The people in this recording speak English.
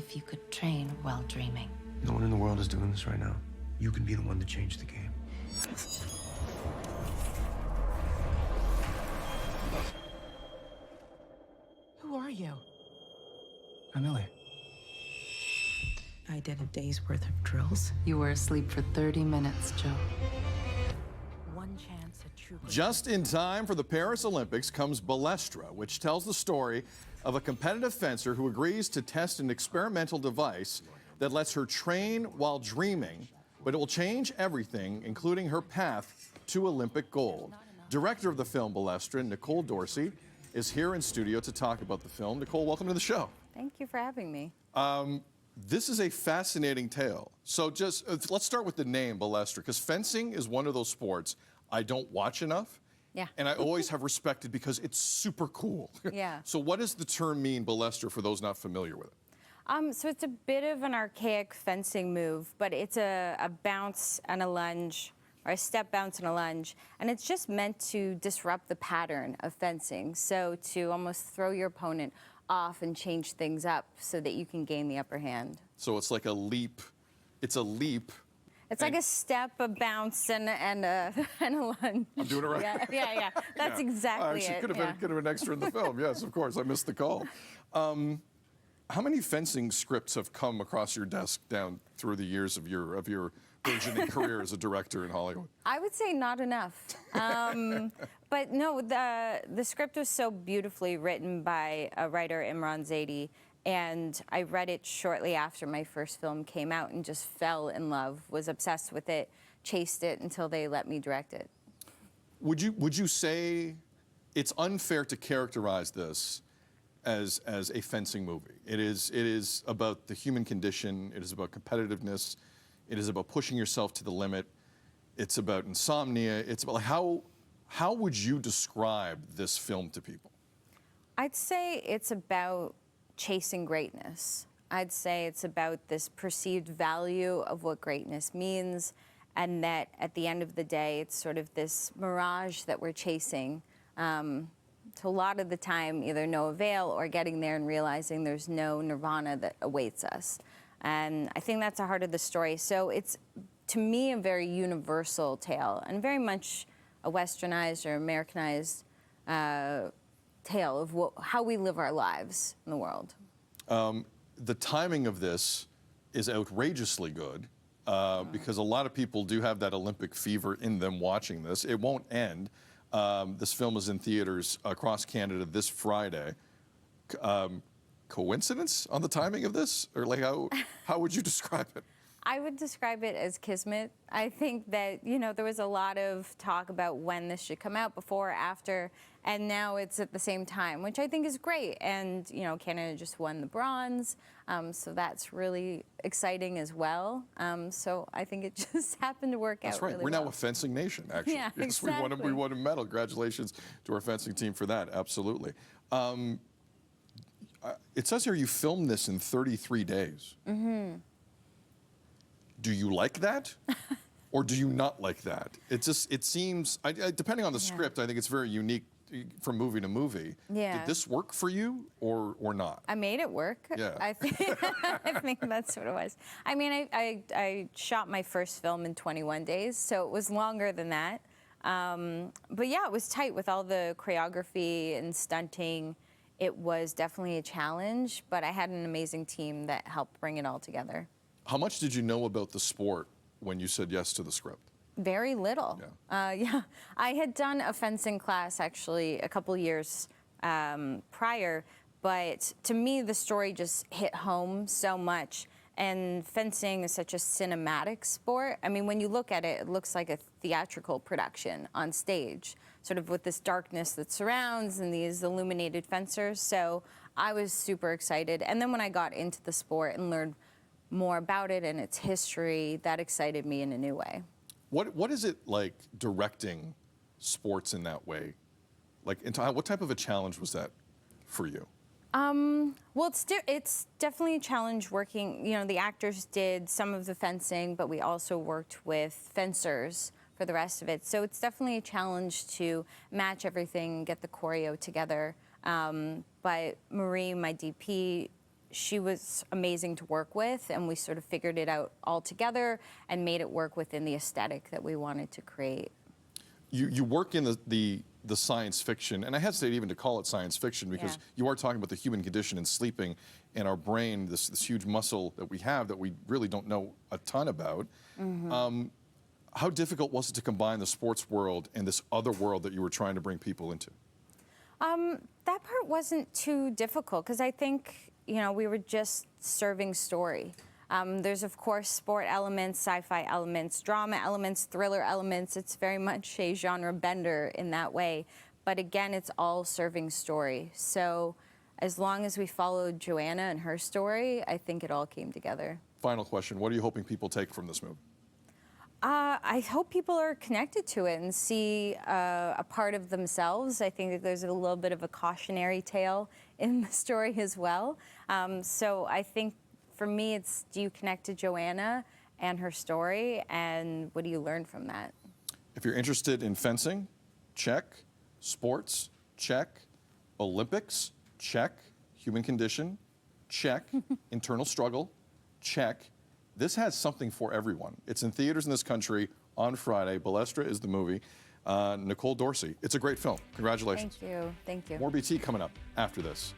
if you could train while dreaming. No one in the world is doing this right now. You can be the one to change the game. Who are you? I'm Ellie. I did a day's worth of drills. You were asleep for 30 minutes, Joe. One chance at true. Just in time for the Paris Olympics comes Balestra, which tells the story of a competitive fencer who agrees to test an experimental device that lets her train while dreaming, but it will change everything, including her path to Olympic gold. Director of the film Balestra, Nicole Doresy, is here in studio to talk about the film. Nicole, welcome to the show. Thank you for having me. This is a fascinating tale. So just let's start with the name Balestra, because fencing is one of those sports I don't watch enough. Yeah. And I always have respected because it's super cool. Yeah. So what does the term mean, Balestra, for those not familiar with it? So it's a bit of an archaic fencing move, but it's a bounce and a lunge, or a step, bounce, and a lunge. And it's just meant to disrupt the pattern of fencing. So to almost throw your opponent off and change things up so that you can gain the upper hand. So it's like a leap. It's a leap. It's like a step, a bounce, and a lunge. I'm doing it right. Yeah. That's exactly Actually, it. could have been extra in the film. Yes, of course. I missed the call. How many fencing scripts have come across your desk down through the years of your burgeoning career as a director in Hollywood? I would say not enough. But no, the script was so beautifully written by a writer, Imran Zaidi, and I read it shortly after my first film came out and just fell in love, was obsessed with it, chased it until they let me direct it. Would you say it's unfair to characterize this as a fencing movie? It is about the human condition. It is about competitiveness. It is about pushing yourself to the limit. It's about insomnia. It's about how would you describe this film to people? I'd say it's about chasing greatness. I'd say it's about this perceived value of what greatness means, and that at the end of the day, it's sort of this mirage that we're chasing. To a lot of the time, either no avail or getting there and realizing there's no nirvana that awaits us. And I think that's the heart of the story. So it's, to me, a very universal tale and very much a westernized or Americanized tale of how we live our lives in the world. The timing of this is outrageously good because a lot of people do have that Olympic fever in them watching this. It won't end. This film is in theaters across Canada this Friday. Coincidence on the timing of this? Or like how would you describe it? I would describe it as kismet. I think that, there was a lot of talk about when this should come out, before or after, and now it's at the same time, which I think is great. And, Canada just won the bronze, so that's really exciting as well. So I think it just happened to work out. That's right. Really We're well. now a fencing nation, actually. Yeah, yes, exactly. we won a medal. Congratulations to our fencing team for that. Absolutely. It says here you filmed this in 33 days. Mm-hmm. Do you like that? Or do you not like that? It seems, depending on the script, I think it's very unique from movie to movie. Yeah. Did this work for you or not? I made it work. Yeah. I think that's what it was. I mean, I shot my first film in 21 days, so it was longer than that. But yeah, it was tight with all the choreography and stunting. It was definitely a challenge, but I had an amazing team that helped bring it all together. How much did you know about the sport when you said yes to the script? Very little. Yeah. I had done a fencing class actually a couple years prior, but to me the story just hit home so much. And fencing is such a cinematic sport. I mean, when you look at it, it looks like a theatrical production on stage, sort of with this darkness that surrounds and these illuminated fencers. So I was super excited. And then when I got into the sport and learned more about it and its history, that excited me in a new way. What is it like directing sports in that way? Like, what type of a challenge was that for you? Well, it's definitely a challenge working. The actors did some of the fencing, but we also worked with fencers for the rest of it. So it's definitely a challenge to match everything, get the choreo together. But Marie, my DP, she was amazing to work with, and we sort of figured it out all together and made it work within the aesthetic that we wanted to create. You work in the science fiction, and I hesitate even to call it science fiction because you are talking about the human condition and sleeping and our brain, this huge muscle that we have that we really don't know a ton about. How difficult was it to combine the sports world and this other world that you were trying to bring people into? That part wasn't too difficult because I think, you know, we were just serving story. There's, of course, sport elements, sci-fi elements, drama elements, thriller elements. It's very much a genre bender in that way. But again, it's all serving story. So as long as we followed Joanna and her story, I think it all came together. Final question. What are you hoping people take from this movie? I hope people are connected to it and see a part of themselves. I think that there's a little bit of a cautionary tale in the story as well. So I think for me, it's, do you connect to Joanna and her story, and what do you learn from that? If you're interested in fencing, check. Sports, check. Olympics, check. Human condition, check. Internal struggle, check. This has something for everyone. It's in theaters in this country on Friday. Balestra is the movie. Nicole Doresy, it's a great film. Congratulations. Thank you. Thank you. More BT coming up after this.